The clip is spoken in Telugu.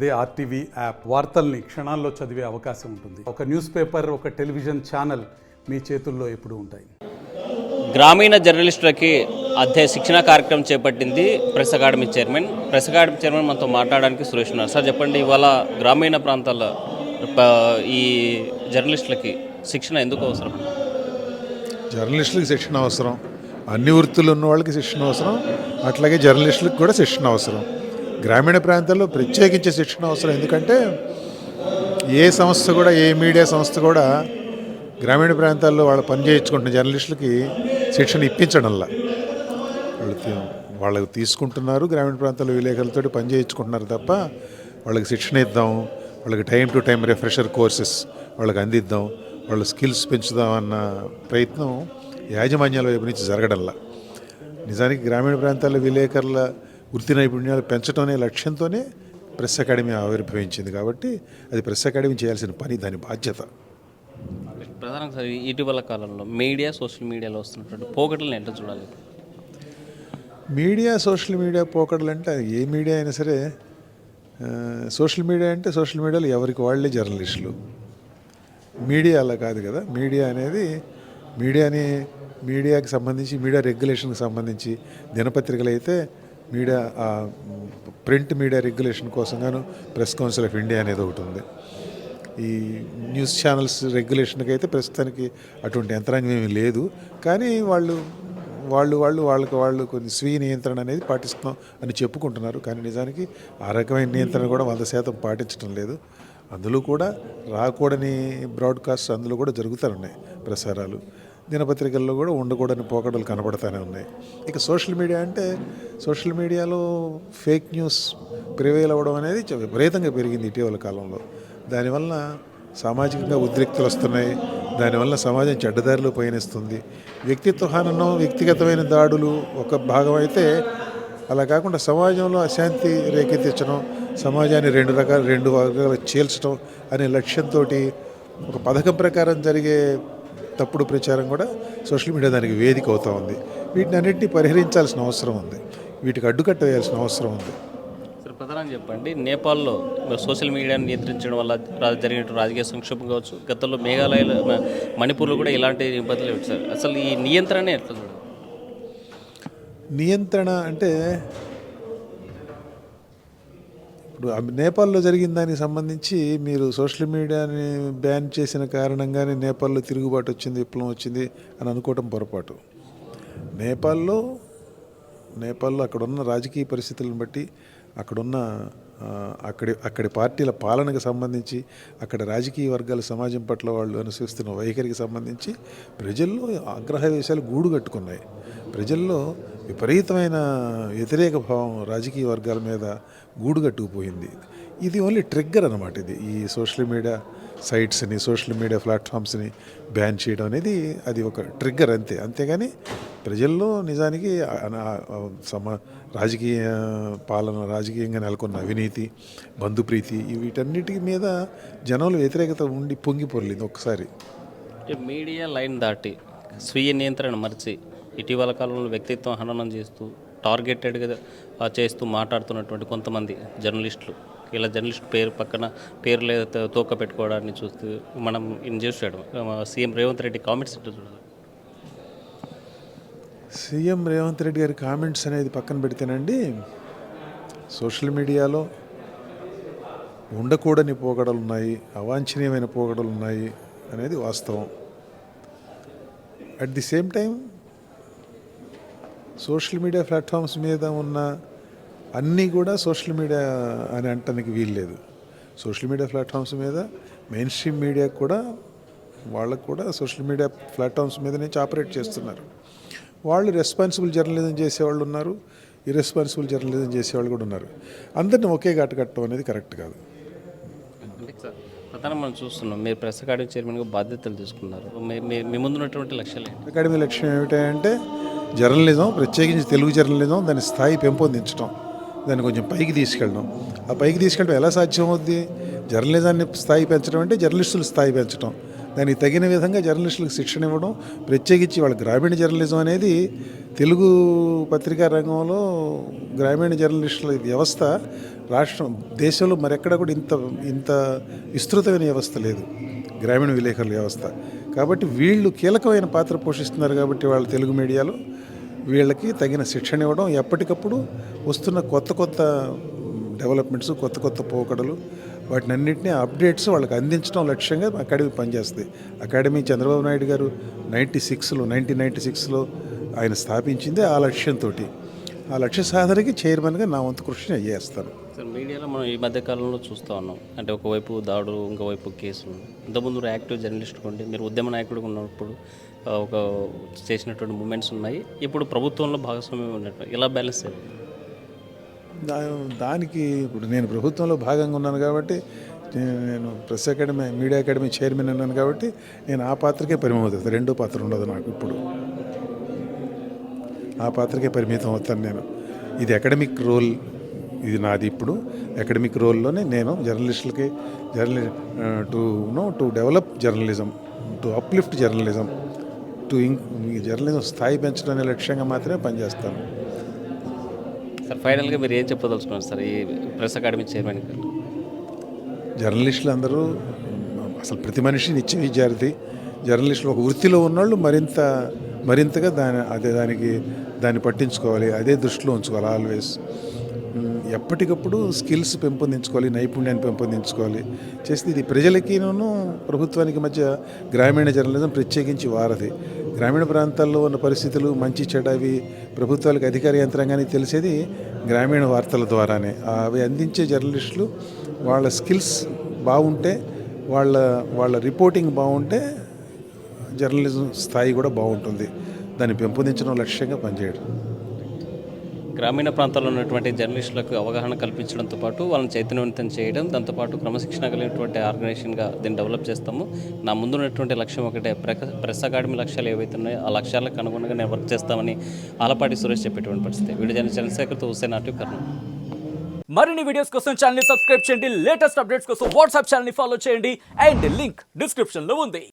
అదే ఆర్టీవీ యాప్ వార్తల్ని క్షణాల్లో చదివే అవకాశం ఉంటుంది. ఒక న్యూస్ పేపర్, ఒక టెలివిజన్ ఛానల్ మీ చేతుల్లో ఎప్పుడూ ఉంటాయి. గ్రామీణ జర్నలిస్టులకి శిక్షణ కార్యక్రమం చేపట్టింది press academy chairman. Press academy chairman మనతో మాట్లాడడానికి సురేష్ ఉన్నారు. సార్ చెప్పండి, ఇవాళ గ్రామీణ ప్రాంతాల్లో ఈ జర్నలిస్టులకి శిక్షణ ఎందుకు అవసరం? జర్నలిస్టులకు శిక్షణ అవసరం, అన్ని వృత్తులు ఉన్న వాళ్ళకి శిక్షణ అవసరం, అట్లాగే జర్నలిస్టులకు కూడా శిక్షణ అవసరం. గ్రామీణ ప్రాంతాల్లో ప్రత్యేకించే శిక్షణ అవసరం. ఎందుకంటే ఏ సంస్థ కూడా, ఏ మీడియా సంస్థ కూడా గ్రామీణ ప్రాంతాల్లో వాళ్ళు పని చేయించుకుంటున్న జర్నలిస్టులకి శిక్షణ ఇప్పించడంలా వాళ్ళకి తీసుకుంటున్నారు. గ్రామీణ ప్రాంతాల్లో విలేకరులతో పని చేయించుకుంటున్నారు తప్ప వాళ్ళకి శిక్షణ ఇద్దాం, వాళ్ళకి time to time refresher courses వాళ్ళకి అందిద్దాం, వాళ్ళ స్కిల్స్ పెంచుదాం అన్న ప్రయత్నం యాజమాన్యాల వైపు నుంచి జరగడంలా. నిజానికి గ్రామీణ ప్రాంతాల్లో విలేకరుల వృత్తి నైపుణ్యాలు పెంచడం అనే లక్ష్యంతోనే ప్రెస్ అకాడమీ ఆవిర్భవించింది. కాబట్టి అది ప్రెస్ అకాడమీ చేయాల్సిన పని, దాని బాధ్యత. ప్రధానంగా సార్, ఇటీవల కాలంలో మీడియా, సోషల్ మీడియాలో వస్తున్నటువంటి పోకడలను ఎట్లా చూడాలి? మీడియా, సోషల్ మీడియా పోకడలు అంటే ఏ మీడియా అయినా సరే, సోషల్ మీడియా అంటే సోషల్ మీడియాలో ఎవరికి వాళ్ళే జర్నలిస్టులు. మీడియా అలా కాదు కదా. మీడియా అనేది మీడియాకి సంబంధించి, మీడియా రెగ్యులేషన్కి సంబంధించి దినపత్రికలు అయితే మీడియా ప్రింట్ మీడియా రెగ్యులేషన్ కోసం గాను ప్రెస్ కౌన్సిల్ ఆఫ్ ఇండియా అనేది ఒకటి ఉంది. ఈ న్యూస్ ఛానల్స్ రెగ్యులేషన్కి అయితే ప్రస్తుతానికి అటువంటి యంత్రాంగం ఏమీ లేదు. కానీ వాళ్ళకి కొన్ని స్వీయ నియంత్రణ అనేది పాటిస్తున్నాం అని చెప్పుకుంటున్నారు. కానీ నిజానికి ఆ రకమైన నియంత్రణ కూడా 100% పాటించడం లేదు. అందులో కూడా రాకూడని బ్రాడ్కాస్ట్ అందులో కూడా జరుగుతూనే ప్రసారాలు. దినపత్రికల్లో కూడా ఉండకూడని పోకడలు కనబడుతూనే ఉన్నాయి. ఇక సోషల్ మీడియా అంటే, సోషల్ మీడియాలో ఫేక్ న్యూస్ ప్రివేల్ అవ్వడం అనేది విపరీతంగా పెరిగింది ఇటీవల కాలంలో. దానివల్ల సామాజికంగా ఉద్రిక్తులు వస్తున్నాయి. దానివల్ల సమాజం చెడ్డదారిలో పయనిస్తుంది. వ్యక్తిత్వ హననం, వ్యక్తిగతమైన దాడులు ఒక భాగం అయితే, అలా కాకుండా సమాజంలో అశాంతి రేకెత్తించడం, సమాజాన్ని రెండు వర్గాలు చీల్చడం అనే లక్ష్యంతో ఒక పథకం ప్రకారం జరిగే తప్పుడు ప్రచారం కూడా సోషల్ మీడియా దానికి వేదిక అవుతూ ఉంది. వీటిని అన్నింటినీ పరిహరించాల్సిన అవసరం ఉంది. వీటికి అడ్డుకట్ట వేయాల్సిన అవసరం ఉంది. సార్, ప్రధానంగా చెప్పండి, నేపాల్లో సోషల్ మీడియాని నియంత్రించడం వల్ల జరిగిన రాజకీయ సంక్షోభం కావచ్చు, గతంలో మేఘాలయలో, మణిపూర్లో కూడా ఇలాంటి ఇబ్బందులు వచ్చారు. అసలు ఈ నియంత్రణ ఎట్లా చూడాలి? నియంత్రణ అంటే ఇప్పుడు నేపాల్లో జరిగిన దానికి సంబంధించి మీరు సోషల్ మీడియాని బ్యాన్ చేసిన కారణంగానే నేపాల్లో తిరుగుబాటు వచ్చింది, విప్లవం వచ్చింది అని అనుకోవటం పొరపాటు. నేపాల్లో అక్కడున్న రాజకీయ పరిస్థితులను బట్టి, అక్కడి పార్టీల పాలనకు సంబంధించి, అక్కడ రాజకీయ వర్గాల సమాజం పట్ల వాళ్ళు అనుసరిస్తున్న వైఖరికి సంబంధించి ప్రజల్లో ఆగ్రహవేశాలు గూడు కట్టుకున్నాయి. ప్రజల్లో విపరీతమైన వ్యతిరేక భావం రాజకీయ వర్గాల మీద గూడుగట్టుకుపోయింది. ఇది ఓన్లీ ట్రిగ్గర్ అన్నమాట. ఇది ఈ సోషల్ మీడియా సైట్స్ని, సోషల్ మీడియా ప్లాట్ఫామ్స్ని బ్యాన్ చేయడం అనేది అది ఒక ట్రిగ్గర్ అంతే. అంతేగాని ప్రజల్లో నిజానికి రాజకీయ పాలన, రాజకీయంగా నెలకొన్న అవినీతి, బంధుప్రీతి, వీటన్నిటి మీద జనంలో వ్యతిరేకత ఉండి పొంగి పొర్లింది ఒకసారి. మీడియా లైన్ దాటి స్వీయ నియంత్రణ మరిచి ఇటీవల కాలంలో వ్యక్తిత్వం హననం చేస్తూ, టార్గెటెడ్గా చేస్తూ మాట్లాడుతున్నటువంటి కొంతమంది జర్నలిస్టులు, ఇలా జర్నలిస్ట్ పేరు లేదా తోక పెట్టుకోవడాన్ని చూస్తూ మనం చూసాడు. సీఎం రేవంత్ రెడ్డి కామెంట్స్ ఎట్లా చూడాలి? సీఎం రేవంత్ రెడ్డి గారి కామెంట్స్ అనేది పక్కన పెడితేనండి, సోషల్ మీడియాలో ఉండకూడని పోకడలు ఉన్నాయి, అవాంఛనీయమైన పోకడలు ఉన్నాయి అనేది వాస్తవం. At the same time social media platforms మీద ఉన్న అన్నీ కూడా సోషల్ మీడియా అని అంటానికి వీల్లేదు. సోషల్ మీడియా ప్లాట్ఫామ్స్ మీద మెయిన్ స్ట్రీమ్ మీడియా కూడా, వాళ్ళకు కూడా సోషల్ మీడియా ప్లాట్ఫామ్స్ మీద నుంచి ఆపరేట్ చేస్తున్నారు. వాళ్ళు రెస్పాన్సిబుల్ జర్నలిజం చేసేవాళ్ళు ఉన్నారు, ఇర్రెస్పాన్సిబుల్ జర్నలిజం చేసేవాళ్ళు కూడా ఉన్నారు. అందరినీ ఒకే ఘాటు కట్టడం అనేది కరెక్ట్ కాదు. ప్రధానం మనం చూస్తున్నాం, మీరు ప్రెస్ అకాడమీ చైర్మన్గా బాధ్యతలు తీసుకున్నారు. మీ ముందున్నటువంటి లక్ష్యాలు అకాడమీ లక్ష్యం ఏమిటంటే జర్నలిజం, ప్రత్యేకించి తెలుగు జర్నలిజం, దాని స్థాయి పెంపొందించడం, దాన్ని కొంచెం పైకి తీసుకెళ్ళడం. ఆ పైకి తీసుకెళ్ళడం ఎలా సాధ్యం అవుద్ది? జర్నలిజాన్ని స్థాయి పెంచడం అంటే జర్నలిస్టుల స్థాయి పెంచడం. దానికి తగిన విధంగా జర్నలిస్టులకు శిక్షణ ఇవ్వడం, ప్రత్యేకించి వాళ్ళ గ్రామీణ జర్నలిజం అనేది తెలుగు పత్రికా రంగంలో గ్రామీణ జర్నలిస్టుల వ్యవస్థ దేశంలో మరెక్కడ కూడా ఇంత విస్తృతమైన వ్యవస్థ లేదు, గ్రామీణ విలేకరుల వ్యవస్థ. కాబట్టి వీళ్ళు కీలకమైన పాత్ర పోషిస్తున్నారు. కాబట్టి వాళ్ళ తెలుగు మీడియాలో వీళ్ళకి తగిన శిక్షణ ఇవ్వడం, ఎప్పటికప్పుడు వస్తున్న కొత్త డెవలప్మెంట్స్, కొత్త పోకడలు, వాటిని అన్నింటినీ అప్డేట్స్ వాళ్ళకి అందించడం లక్ష్యంగా అకాడమీ పనిచేస్తుంది. అకాడమీ చంద్రబాబు నాయుడు గారు 1996లో ఆయన స్థాపించింది ఆ లక్ష్యంతో. ఆ లక్ష్య సాధనకి చైర్మన్గా నా వంతు కృషిని చేస్తాను. సార్, మీడియాలో మనం ఈ మధ్య కాలంలో చూస్తూ ఉన్నాం. అంటే ఒకవైపు దాడులు, ఇంకోవైపు కేసులు. ఇంతకుముందు యాక్టివ్ జర్నలిస్ట్ కొండి మీరు ఉద్యమ నాయకుడిగా ఉన్నప్పుడు ఒక చేసినటువంటి మూమెంట్స్ ఉన్నాయి. ఇప్పుడు ప్రభుత్వంలో భాగస్వామ్యం ఉన్నట్టు ఇలా బ్యాలెన్స్ చేయాలి. దానికి ఇప్పుడు నేను ప్రభుత్వంలో భాగంగా ఉన్నాను కాబట్టి, నేను press academy, media academy chairman ఉన్నాను కాబట్టి నేను ఆ పాత్రకే పరిమితం అవుతుంది. రెండో పాత్ర ఉండదు నాకు. ఇప్పుడు ఆ పాత్రకే పరిమితం అవుతాను నేను. ఇది అకాడమిక్ రోల్, ఇది నాది. ఇప్పుడు అకాడమిక్ రోల్లోనే నేను జర్నలిస్టులకి to develop journalism, to uplift journalism, journalism స్థాయి పెంచడం అనే లక్ష్యంగా మాత్రమే పనిచేస్తాను. సార్, ఫైనల్గా మీరు ఏం చెప్పదలుచుకున్నారు సార్ ఈ ప్రెస్ అకాడమీ చైర్మన్ గారు? జర్నలిస్టులు అందరూ అసలు ప్రతి మనిషి నిత్య విద్యార్థి. జర్నలిస్టులు ఒక వృత్తిలో ఉన్నవాళ్ళు మరింతగా దాన్ని పట్టించుకోవాలి, అదే దృష్టిలో ఉంచుకోవాలి. ఆల్వేస్ ఎప్పటికప్పుడు స్కిల్స్ పెంపొందించుకోవాలి, నైపుణ్యాన్ని పెంపొందించుకోవాలి చేస్తే ఇది ప్రజలకినూ ప్రభుత్వానికి మధ్య గ్రామీణ జర్నలిజం ప్రత్యేకించి వారధి. గ్రామీణ ప్రాంతాల్లో ఉన్న పరిస్థితులు మంచి చెడ్డ అవి ప్రభుత్వాలకు, అధికార యంత్రాంగానికి తెలిసేది గ్రామీణ వార్తల ద్వారానే. అవి అందించే జర్నలిస్టులు వాళ్ళ స్కిల్స్ బాగుంటే, వాళ్ళ రిపోర్టింగ్ బాగుంటే జర్నలిజం స్థాయి కూడా బాగుంటుంది. దాన్ని పెంపొందించడం లక్ష్యంగా పనిచేయడం. గ్రామీణ ప్రాంతాల్లో ఉన్నటువంటి జర్నలిస్టులకు అవగాహన కల్పించడంతో పాటు వాళ్ళని చైతన్యవంతం చేయడం, దాంతోపాటు క్రమశిక్షణ కలిగినటువంటి ఆర్గనైజేషన్గా దీన్ని డెవలప్ చేస్తాము. నా ముందున్నటువంటి లక్ష్యం ఒకటే, ప్రెస్ అకాడమీ లక్ష్యాలు ఏవైతే ఉన్నాయో ఆ లక్ష్యాలకు అనుగుణంగా నేను వర్క్ చేస్తామని ఆలపాటి సురేష్ చెప్పేటువంటి పరిస్థితి. వీడియో జర్నలిస్ట్ చంద్రశేఖర్తో హుస్సేన్, ఆర్టీవీ కర్నూలు. మరిన్ని వీడియోస్ కోసం ఛానల్ ని సబ్స్క్రైబ్ చేయండి, లేటెస్ట్ అప్డేట్స్ కోసం వాట్సాప్ ఛానల్ ని ఫాలో చేయండి అండ్ లింక్ డిస్క్రిప్షన్ లో ఉంది.